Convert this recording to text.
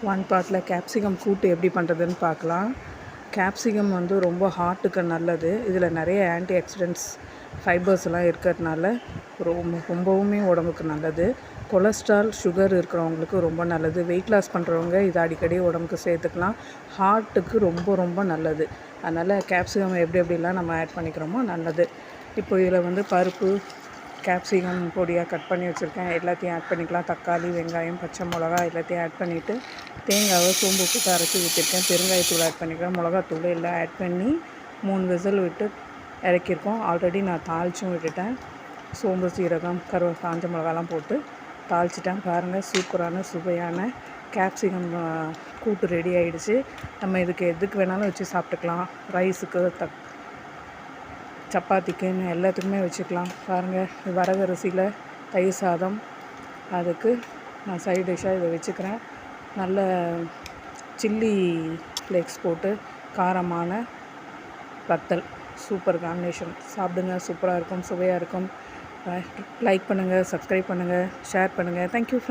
One பார்ட்டில் capsicum கூட்டு எப்படி பண்ணுறதுன்னு பார்க்கலாம். கேப்சிகம் வந்து ரொம்ப ஹார்ட்டுக்கு நல்லது. இதில் நிறைய ஆன்டி ஆக்சிடென்ட்ஸ் ஃபைபர்ஸ் எல்லாம் இருக்கிறதுனால ரொம்பவுமே உடம்புக்கு நல்லது. கொலஸ்ட்ரால் சுகர் இருக்கிறவங்களுக்கு ரொம்ப நல்லது. வெயிட் லாஸ் பண்ணுறவங்க இதை அடிக்கடி உடம்புக்கு சேர்த்துக்கலாம். ஹார்ட்டுக்கு ரொம்ப ரொம்ப நல்லது. அதனால் கேப்சிகம் எப்படிலாம் நம்ம ஆட் பண்ணிக்கிறோமோ நல்லது. இப்போ இதில் வந்து பருப்பு, கேப்சிகம் பொடியாக கட் பண்ணி வச்சுருக்கேன். எல்லாத்தையும் ஆட் பண்ணிக்கலாம். தக்காளி, வெங்காயம், பச்சை மிளகா எல்லாத்தையும் ஆட் பண்ணிவிட்டு தேங்காவை சோம்பு போட்டு அரைச்சி ஊற்றிருக்கேன். பெருங்காயத்தூள் ஆட் பண்ணிக்கிறேன். மிளகாத்தூள் எல்லாம் ஆட் பண்ணி 3 விசில் விட்டு இறக்கியிருக்கோம். ஆல்ரெடி நான் தாளிச்சும் விட்டுட்டேன். சோம்பு, சீரகம், காஞ்ச மிளகாலாம் போட்டு தாளிச்சிட்டேன். பாருங்கள், சூப்பரான சுவையான கேப்சிகம் கூட்டு ரெடி ஆகிடுச்சு. நம்ம இதுக்கு எதுக்கு வேணாலும் வச்சு சாப்பிட்டுக்கலாம். ரைஸுக்கு, சப்பாத்திக்குன்னு எல்லாத்துக்குமே வச்சுக்கலாம். பாருங்கள், வரகரிசியில் தயிர் சாதம், அதுக்கு நான் சைட் டிஷ்ஷாக இதை வச்சுக்கிறேன். நல்ல சில்லி ஃப்ளேக்ஸ் போட்டு காரமான வத்தல், சூப்பர் காம்பினேஷன். சாப்பிடுங்க, சூப்பராக இருக்கும், சுவையாக இருக்கும். லைக் பண்ணுங்கள், சப்ஸ்கிரைப் பண்ணுங்கள், ஷேர் பண்ணுங்கள். Thank you friends.